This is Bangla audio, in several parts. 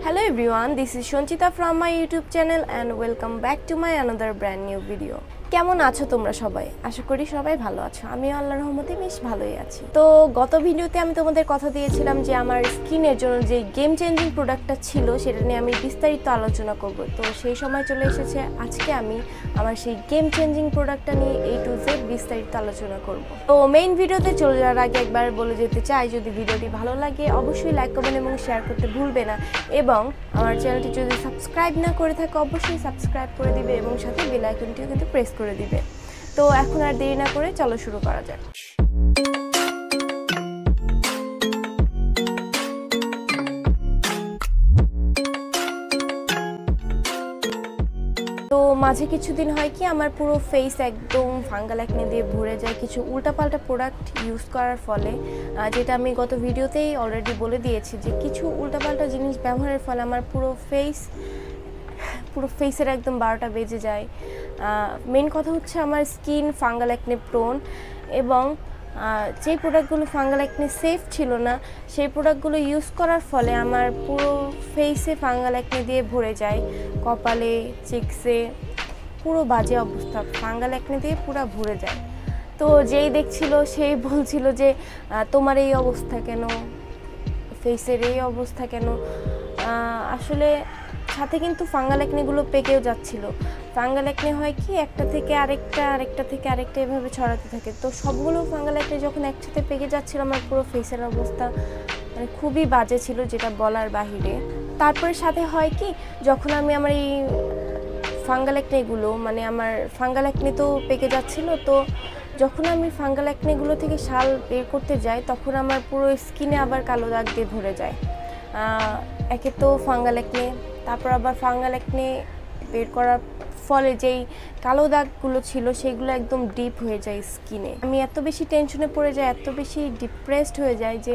Hello everyone, this is Shonchita from my YouTube channel and welcome back to my another brand new video. কেমন আছো তোমরা সবাই? আশা করি সবাই ভালো আছো। আমি আল্লাহর রহমতে বেশ ভালোই আছি। তো গত ভিডিওতে আমি তোমাদের কথা দিয়েছিলাম যে আমার স্কিনের জন্য যে গেম চেঞ্জিং প্রোডাক্টটা ছিল সেটা নিয়ে আমি বিস্তারিত আলোচনা করব। তো সেই সময় চলে এসেছে, আজকে আমি আমার সেই গেম চেঞ্জিং প্রোডাক্টটা নিয়ে A to Z বিস্তারিত আলোচনা করব। তো মেইন ভিডিওতে চলে যাওয়ার আগে একবার বলে যেতে চাই, যদি ভিডিওটি ভালো লাগে অবশ্যই লাইক কমেন্ট এবং শেয়ার করতে ভুলবে না, এবং আমার চ্যানেলটি যদি সাবস্ক্রাইব না করে থাকে অবশ্যই সাবস্ক্রাইব করে দিবে এবং সাথে বেল আইকনটিও কিন্তু প্রেস করে দিবে। তো এখন আর দেরি না করে চলো শুরু করা যাক। তো মাঝে কিছুদিন হয় কি আমার পুরো ফেস একদম ফাঙ্গাল অ্যাকনে দিয়ে ভরে যায় কিছু উল্টাপাল্টা প্রোডাক্ট ইউজ করার ফলে, যেটা আমি গত ভিডিওতেই অলরেডি বলে দিয়েছি যে কিছু উল্টাপাল্টা জিনিস ব্যবহারের ফলে আমার পুরো ফেসের একদম 12টা বেজে যায়। মেন কথা হচ্ছে আমার স্কিন ফাঙ্গাল অ্যাকনে প্রোন, এবং যেই প্রোডাক্টগুলো ফাঙ্গাল অ্যাকনে সেফ ছিল না সেই প্রোডাক্টগুলো ইউজ করার ফলে আমার পুরো ফেসে ফাঙ্গাল অ্যাকনে দিয়ে ভরে যায়, কপালে চিকসে পুরো বাজে অবস্থা, ফাঙ্গাল অ্যাকনে দিয়ে পুরো ভরে যায়। তো যেই দেখছিল সেই বলছিল যে তোমার এই অবস্থা কেন, ফেসের এই অবস্থা কেন। আসলে সাথে কিন্তু ফাঙ্গাল অ্যাকনেগুলো পেকেও যাচ্ছিল। ফাঙ্গাল অ্যাকনে হয় কি একটা থেকে আরেকটা এভাবে ছড়াতে থাকে। তো সবগুলো ফাঙ্গাল অ্যাকনে যখন একসাথে পেকে যাচ্ছিল আমার পুরো ফেসের অবস্থা মানে খুবই বাজে ছিল, যেটা বলার বাহিরে। তারপরে সাথে হয় কি, যখন আমি আমার এই ফাঙ্গাল অ্যাকনেগুলো মানে আমার ফাঙ্গাল অ্যাকনে তো পেকে যাচ্ছিল, তো যখন আমি ফাঙ্গাল অ্যাকনেগুলো থেকে শাল বের করতে যাই তখন আমার পুরো স্কিনে আবার কালো দাগ দিয়ে ভরে যায়। একে তো ফাঙ্গাল অ্যাকনে, তারপর আবার ফাঙ্গাল অ্যাকনে বের করার ফলে যেই কালো দাগগুলো ছিল সেগুলো একদম ডিপ হয়ে যায় স্কিনে। আমি এত বেশি টেনশনে পড়ে যাই, এত বেশি ডিপ্রেসড হয়ে যায় যে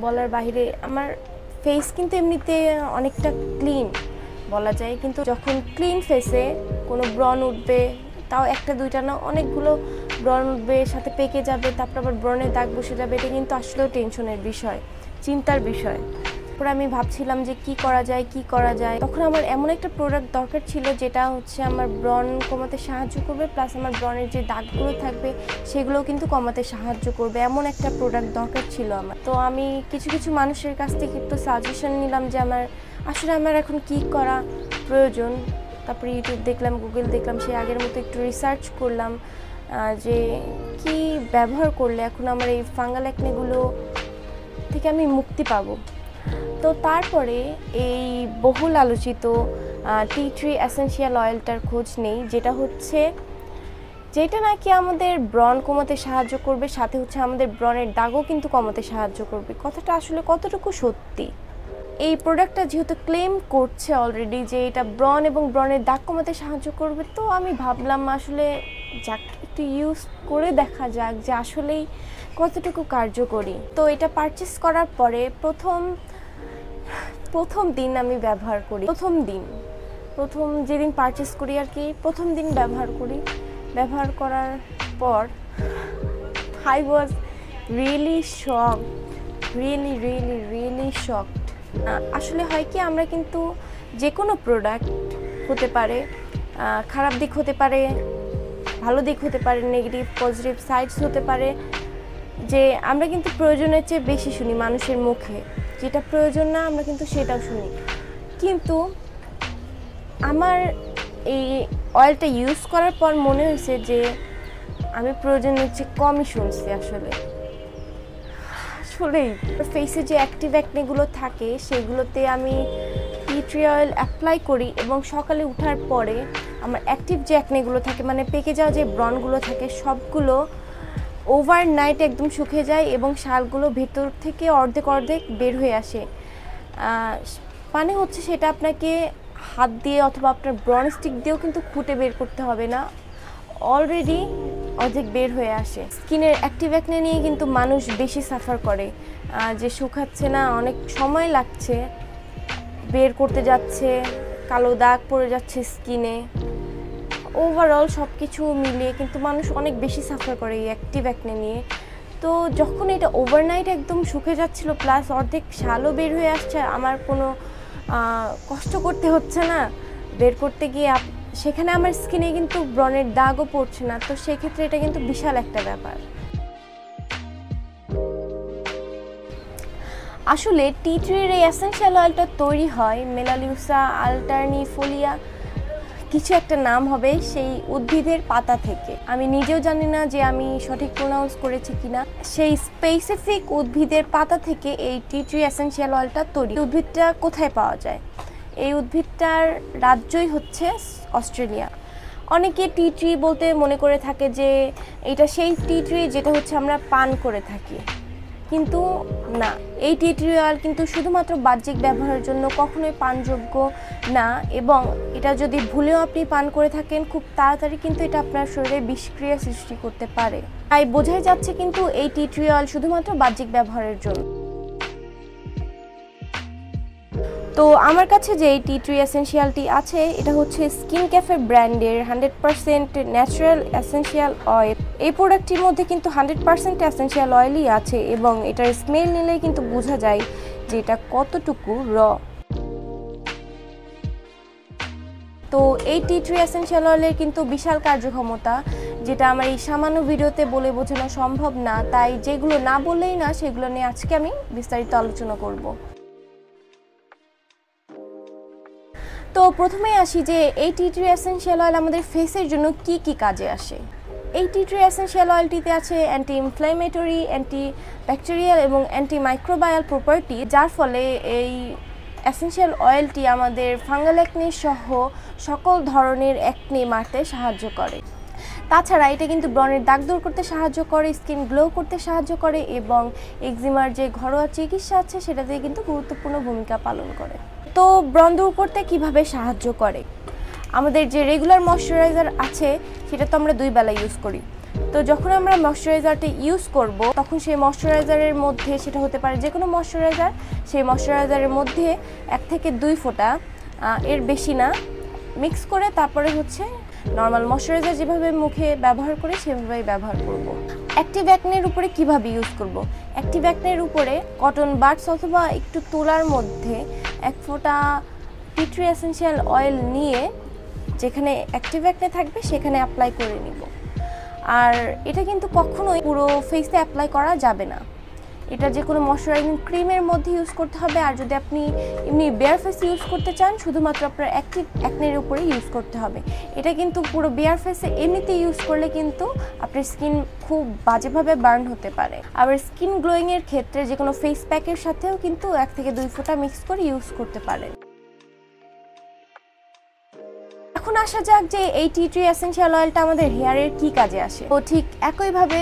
বলার বাহিরে। আমার ফেস কিন্তু এমনিতে অনেকটা ক্লিন বলা যায়, কিন্তু যখন ক্লিন ফেসে কোনো ব্রণ উঠবে, তাও একটা দুইটা না অনেকগুলো ব্রণ উঠবে, সাথে পেকে যাবে, তারপর আবার ব্রণের দাগ বসে যাবে, এটা কিন্তু আসলেও টেনশনের বিষয়, চিন্তার বিষয়। তারপরে আমি ভাবছিলাম যে কি করা যায়। তখন আমার এমন একটা প্রোডাক্ট দরকার ছিল যেটা হচ্ছে আমার ব্রণ কমাতে সাহায্য করবে, প্লাস আমার ব্রণের যে দাগগুলো থাকবে সেগুলোও কিন্তু কমাতে সাহায্য করবে, এমন একটা প্রোডাক্ট দরকার ছিল আমার। তো আমি কিছু মানুষের কাছ থেকে একটু সাজেশন নিলাম যে আমার এখন কি করা প্রয়োজন। তারপরে ইউটিউব দেখলাম, গুগল দেখলাম, সেই আগের মতো একটু রিসার্চ করলাম যে কি ব্যবহার করলে এখন আমার এই ফাঙ্গাল অ্যাকনেগুলো থেকে আমি মুক্তি পাবো। তো তারপরে এই বহুল আলোচিত টি ট্রি এসেনশিয়াল অয়েলটার খোঁজ নেই, যেটা নাকি আমাদের ব্রণ কমাতে সাহায্য করবে, সাথে হচ্ছে আমাদের ব্রণের দাগও কিন্তু কমাতে সাহায্য করবে। কথাটা আসলে কতটুকু সত্যি? এই প্রোডাক্টটা যেহেতু ক্লেম করছে অলরেডি যে এটা ব্রণ এবং ব্রণের দাগ কমাতে সাহায্য করবে, তো আমি ভাবলাম আসলে যাক একটু ইউজ করে দেখা যাক যে আসলেই কতটুকু কার্যকরী। তো এটা পারচেস করার পরে প্রথম দিন আমি ব্যবহার করি, প্রথম যেদিন পারচেস করি আর কি, প্রথম দিন ব্যবহার করার পর I was really shocked, really shocked। আসলে হয় কি, আমরা কিন্তু যে কোনো প্রোডাক্ট হতে পারে, খারাপ দিক হতে পারে, ভালো দিক হতে পারে, নেগেটিভ পজিটিভ সাইডস হতে পারে, যে আমরা কিন্তু প্রয়োজনের চেয়ে বেশি শুনি মানুষের মুখে, যেটা প্রয়োজন না আমরা কিন্তু সেটাও শুনি। কিন্তু আমার এই অয়েলটা ইউজ করার পর মনে হয়েছে যে আমি প্রয়োজনের চেয়ে কমই শুনছি। আসলেই ফেসে যে অ্যাক্টিভ অ্যাকনেগুলো থাকে সেগুলোতে আমি টি ট্রি অয়েল অ্যাপ্লাই করি, এবং সকালে ওঠার পরে আমার অ্যাক্টিভ যে অ্যাকনেগুলো থাকে মানে পেকে যাওয়া যে ব্রণগুলো থাকে সবগুলো ওভারনাইট একদম শুকিয়ে যায় এবং শালগুলো ভেতর থেকে অর্ধেক বের হয়ে আসে। মানে হচ্ছে সেটা আপনাকে হাত দিয়ে অথবা আপনার ব্রণ স্টিক দিয়েও কিন্তু খুঁটে বের করতে হবে না, অলরেডি অর্ধেক বের হয়ে আসে। স্কিনের অ্যাক্টিভ অ্যাকনে নিয়ে কিন্তু মানুষ বেশি সাফার করে, যে শুকাচ্ছে না, অনেক সময় লাগছে, বের করতে যাচ্ছে, কালো দাগ পড়ে যাচ্ছে স্কিনে, ওভারঅল সব কিছু মিলিয়ে কিন্তু মানুষ অনেক বেশি সাফার করে এই অ্যাক্টিভ অ্যাকনে নিয়ে। তো যখন এটা ওভারনাইট একদম শুকিয়ে যাচ্ছিল প্লাস অর্ধেক শালও বের হয়ে আসছে, আমার কোনো কষ্ট করতে হচ্ছে না বের করতে গিয়ে, সেখানে আমার স্কিনে কিন্তু ব্রণের দাগও পড়ছে না। তো সেক্ষেত্রে এটা কিন্তু বিশাল একটা ব্যাপার। আসলে টি ট্রির এই এসেনশিয়াল অয়েলটা তৈরি হয় মেলালিউসা আল্টারনিফোলিয়া, কিছু একটা নাম হবে, সেই উদ্ভিদের পাতা থেকে। আমি নিজেও জানি না যে আমি সঠিক প্রোনাউন্স করেছি কিনা। সেই স্পেসিফিক উদ্ভিদের পাতা থেকে এই টি ট্রি এসেনশিয়াল অয়েলটা তৈরি। উদ্ভিদটা কোথায় পাওয়া যায়? এই উদ্ভিদটার রাজ্যই হচ্ছে অস্ট্রেলিয়া। অনেকে টি ট্রি বলতে মনে করে থাকে যে এটা সেই টি ট্রি যেটা হচ্ছে আমরা পান করে থাকি, কিন্তু না, এই টি ট্রি অয়েল কিন্তু শুধুমাত্র বাহ্যিক ব্যবহারের জন্য কখনোই পানযোগ্য না, এবং এটা যদি ভুলেও আপনি পান করে থাকেন খুব তাড়াতাড়ি কিন্তু এটা আপনার শরীরে বিষক্রিয়া সৃষ্টি করতে পারে। তাই বোঝাই যাচ্ছে কিন্তু এই টি ট্রি অয়েল শুধুমাত্র বাহ্যিক ব্যবহারের জন্য। তো আমার কাছে যে টি ট্রি এসেনশিয়ালটি আছে এটা হচ্ছে স্কিন ক্যাফে ব্র্যান্ডের 100% ন্যাচারাল এসেনশিয়াল অয়েল। এই প্রোডাক্টটির মধ্যে কিন্তু 100% এসেনশিয়াল অয়েলই আছে, এবং এটার স্মেল নিলেই কিন্তু বোঝা যায় যে এটা কতটুকু র। তো এই টি ট্রি এসেনশিয়াল অয়েলের কিন্তু বিশাল কার্যক্ষমতা, যেটা আমার এই সামান্য ভিডিওতে বলে বোঝানো সম্ভব না। তাই যেগুলো না বললেই না সেগুলো নিয়ে আজকে আমি বিস্তারিত আলোচনা করব। তো প্রথমেই আসি যে এই টি ট্রি এসেনশিয়াল অয়েল আমাদের ফেসের জন্য কি কি কাজে আসে। এই টি ট্রি এসেনশিয়াল অয়েলটিতে আছে অ্যান্টি ইনফ্ল্যামেটরি, অ্যান্টি ব্যাকটেরিয়াল এবং অ্যান্টি মাইক্রোবায়াল প্রপার্টি, যার ফলে এই এসেনশিয়াল অয়েলটি আমাদের ফাঙ্গাল অ্যাকনে সহ সকল ধরনের অ্যাকনে মারতে সাহায্য করে। তাছাড়া এটা কিন্তু ব্রণের দাগ দূর করতে সাহায্য করে, স্কিন গ্লো করতে সাহায্য করে, এবং এক্সিমার যে ঘরোয়া চিকিৎসা আছে সেটাতে কিন্তু গুরুত্বপূর্ণ ভূমিকা পালন করে। তো ব্রণ দূর করতে কিভাবে সাহায্য করে? আমাদের যে রেগুলার ময়শ্চারাইজার আছে সেটা তো আমরা 2 বেলা ইউজ করি। তো যখন আমরা ময়শ্চারাইজারটি ইউজ করব তখন সেই ময়শ্চারাইজারের মধ্যে, সেটা হতে পারে যে কোনো ময়শ্চারাইজার, সেই ময়শ্চারাইজারের মধ্যে 1 থেকে 2 ফোঁটা, এর বেশি না, মিক্স করে তারপরে হচ্ছে নর্মাল ময়শ্চারাইজার যেভাবে মুখে ব্যবহার করি সেভাবেই ব্যবহার করব। অ্যাক্টিভ অ্যাকনের উপরে কিভাবে ইউজ করব? অ্যাক্টিভ অ্যাকনের উপরে কটন বাডস অথবা একটু তুলার মধ্যে 1 ফোঁটা টি ট্রি এসেনশিয়াল অয়েল নিয়ে যেখানে অ্যাক্টিভ অ্যাকনে থাকবে সেখানে অ্যাপ্লাই করে নিব। আর এটা কিন্তু কখনোই পুরো ফেসে অ্যাপ্লাই করা যাবে না, এটা যে কোনো ময়শ্চারাইজিং ক্রিমের মধ্যে ইউজ করতে হবে। আর যদি আপনি এমনি বেয়ার ফেসে ইউজ করতে চান সেক্ষেত্রে আপনার অ্যাক্টিভ অ্যাকনের উপরে ইউজ করতে হবে। এটা কিন্তু পুরো বেয়ার ফেসে এমনিতে ইউজ করলে কিন্তু আপনার স্কিন খুব বাজেভাবে বার্ন হতে পারে। আবার স্কিন গ্লোয়িংয়ের ক্ষেত্রে যে কোনো ফেস প্যাকের সাথেও কিন্তু 1 থেকে 2 ফোঁটা মিক্স করে ইউজ করতে পারেন। এখন আসা যাক যে এই টি ট্রি এসেনশিয়াল অয়েলটা আমাদের হেয়ারের কি কাজে আসে। তো ঠিক একইভাবে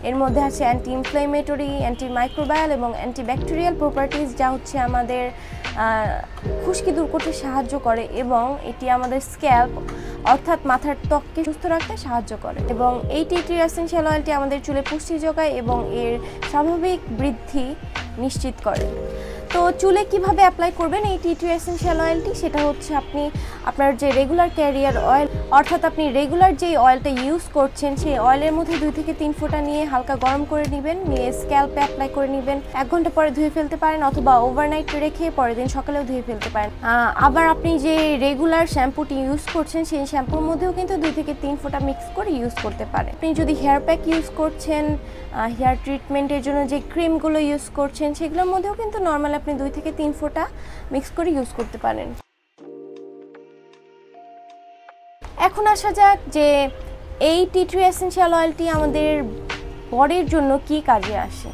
এর মধ্যে আছে অ্যান্টি ইনফ্ল্যামেটরি, অ্যান্টি মাইক্রোবায়াল এবং অ্যান্টি ব্যাকটেরিয়াল প্রপার্টিজ, যা হচ্ছে আমাদের খুশকি দূর করতে সাহায্য করে, এবং এটি আমাদের স্ক্যাল্প অর্থাৎ মাথার ত্বককে সুস্থ রাখতে সাহায্য করে। এবং এই টি ট্রি এসেনশিয়াল অয়েলটি আমাদের চুলে পুষ্টি যোগায় এবং এর স্বাভাবিক বৃদ্ধি নিশ্চিত করে। তো চুলে কিভাবে অ্যাপ্লাই করবেন এই টি ট্রি এসেনশিয়াল অয়েলটি, সেটা হচ্ছে আপনি আপনার যে রেগুলার ক্যারিয়ার অয়েল, অর্থাৎ আপনি রেগুলার যে অয়েলটা ইউজ করছেন সেই অয়েলের মধ্যে 2 থেকে 3 ফোঁটা নিয়ে হালকা গরম করে নেবেন, নিয়ে স্ক্যাল্পে অ্যাপ্লাই করে নেবেন। 1 ঘন্টা পরে ধুয়ে ফেলতে পারেন, অথবা ওভারনাইট রেখে পরের দিন সকালেও ধুয়ে ফেলতে পারেন। আবার আপনি যে রেগুলার শ্যাম্পুটি ইউজ করছেন সেই শ্যাম্পুর মধ্যেও কিন্তু 2 থেকে 3 ফোঁটা মিক্স করে ইউজ করতে পারেন। আপনি যদি হেয়ার প্যাক ইউজ করছেন, হেয়ার ট্রিটমেন্টের জন্য যে ক্রিমগুলো ইউজ করছেন সেগুলোর মধ্যেও কিন্তু নর্মাল আপনি 2 থেকে 3 ফোঁটা মিক্স করে ইউজ করতে পারেন। এখন আসা যাক যে এই টি ট্রি এসেনশিয়াল অয়েলটি আমাদের বডির জন্য কি কাজে আসে।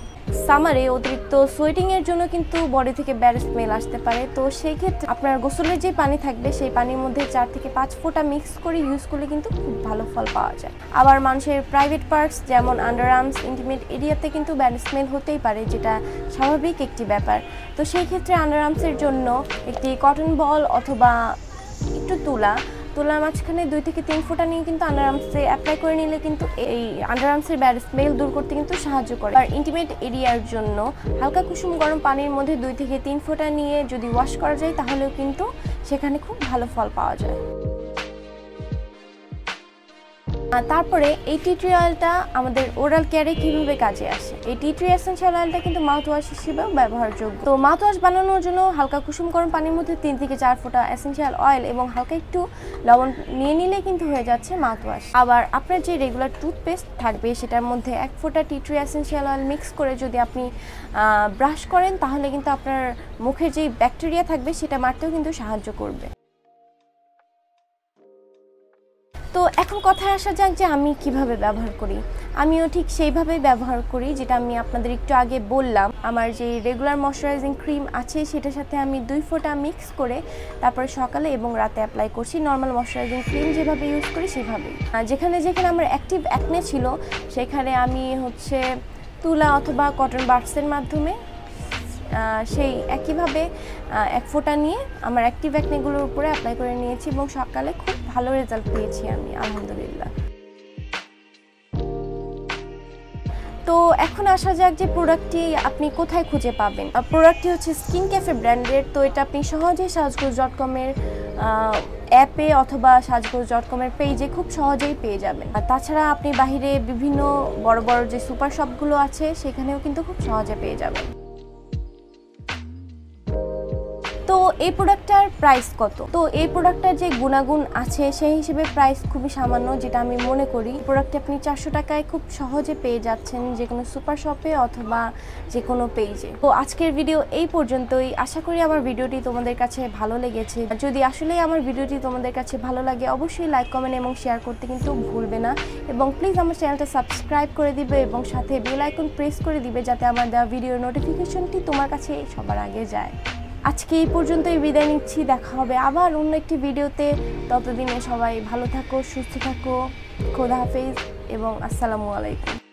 সামারে অতিরিক্ত সোয়েটিংয়ের জন্য কিন্তু বডি থেকে ব্যাড স্মেল আসতে পারে। তো সেই ক্ষেত্রে আপনার গোসলের যে পানি থাকবে সেই পানির মধ্যে 4 থেকে 5 ফোঁটা মিক্স করে ইউজ করলে কিন্তু খুব ভালো ফল পাওয়া যায়। আবার মানুষের প্রাইভেট পার্টস যেমন আন্ডার আর্মস, ইন্টিমেট এরিয়াতে কিন্তু ব্যাড স্মেল হতেই পারে, যেটা স্বাভাবিক একটি ব্যাপার। তো সেই ক্ষেত্রে আন্ডার আর্মসের জন্য একটি কটন বল অথবা একটু তুলার মাঝখানে 2 থেকে 3 ফোঁটা নিয়ে কিন্তু আন্ডারআর্মসে অ্যাপ্লাই করে নিলে কিন্তু এই আন্ডারআর্মসের ব্যাড স্মেল দূর করতে কিন্তু সাহায্য করে। আর ইন্টিমেট এরিয়ার জন্য হালকা কুসুম গরম পানির মধ্যে 2 থেকে 3 ফোঁটা নিয়ে যদি ওয়াশ করা যায় তাহলেও কিন্তু সেখানে খুব ভালো ফল পাওয়া যায়। তারপরে এই টি ট্রি অয়েলটা আমাদের ওরাল কেয়ারে কিভাবে কাজে আসে। এই টি ট্রি এসেনশিয়াল অয়েলটা কিন্তু মাউথ ওয়াশ হিসেবেও ব্যবহারযোগ্য। তো মাউথ ওয়াশ বানানোর জন্য হালকা কুসুম গরম পানির মধ্যে 3 থেকে 4 ফোঁটা এসেনশিয়াল অয়েল এবং হালকা একটু লবণ নিয়ে নিলে কিন্তু হয়ে যাচ্ছে মাউথ ওয়াশ। আবার আপনার যে রেগুলার টুথপেস্ট থাকবে সেটার মধ্যে 1 ফোঁটা tea tree essential oil mix করে যদি আপনি ব্রাশ করেন তাহলে কিন্তু আপনার মুখের যে ব্যাকটেরিয়া থাকবে সেটা মারতেও কিন্তু সাহায্য করবে। তো এখন কথায় আসা যাক যে আমি কিভাবে ব্যবহার করি। আমিও ঠিক সেইভাবেই ব্যবহার করি যেটা আমি আপনাদের একটু আগে বললাম। আমার যে রেগুলার ময়শ্চারাইজিং ক্রিম আছে সেটার সাথে আমি 2 ফোঁটা মিক্স করে তারপরে সকালে এবং রাতে অ্যাপ্লাই করছি। নর্মাল ময়শ্চারাইজিং ক্রিম যেভাবে ইউজ করি সেভাবেই। যেখানে যেখানে আমার অ্যাক্টিভ অ্যাকনে ছিল সেখানে আমি তুলা অথবা কটন বাডসের মাধ্যমে সেই একইভাবে 1 ফোঁটা নিয়ে আমার অ্যাক্টিভ অ্যাকনেগুলোর উপরে অ্যাপ্লাই করে নিয়েছি এবং সকালে খুব ভালো রেজাল্ট পেয়েছি আমি, আলহামদুলিল্লাহ। তো এখন আসা যাক যে প্রোডাক্টটি আপনি কোথায় খুঁজে পাবেন। প্রোডাক্টটি হচ্ছে স্কিন ক্যাফে ব্র্যান্ডের। তো এটা আপনি সহজেই সাজগোজ.com-এর অ্যাপে অথবা সাজগোজ.com-এর পেজে খুব সহজেই পেয়ে যাবেন। আর তাছাড়া আপনি বাহিরে বিভিন্ন বড় বড় যে সুপার শপগুলো আছে সেখানেও কিন্তু খুব সহজে পেয়ে যাবেন। তো এই প্রোডাক্টটার প্রাইস কত? তো এই প্রোডাক্টটার যে গুণাগুণ আছে সেই হিসেবে প্রাইস খুবই সামান্য, যেটা আমি মনে করি। প্রোডাক্টটি আপনি 400 টাকায় খুব সহজে পেয়ে যাচ্ছেন যে কোনো সুপার শপে অথবা যে কোনো পেজে। তো আজকের ভিডিও এই পর্যন্তই। আশা করি আমার ভিডিওটি তোমাদের কাছে ভালো লেগেছে। যদি আসলেই আমার ভিডিওটি তোমাদের কাছে ভালো লাগে অবশ্যই লাইক, কমেন্ট এবং শেয়ার করতে কিন্তু ভুলবে না। এবং প্লিজ আমার চ্যানেলটা সাবস্ক্রাইব করে দিবে এবং সাথে বেল আইকন প্রেস করে দিবে যাতে আমার দেওয়া ভিডিওর নোটিফিকেশনটি তোমার কাছে সবার আগে যায়। আজকে এই পর্যন্তই বিদায় নিচ্ছি। দেখা হবে আবার অন্য একটি ভিডিওতে। ততদিনে সবাই ভালো থাকো, সুস্থ থাকো। খোদা হাফেজ এবং আসসালামু আলাইকুম।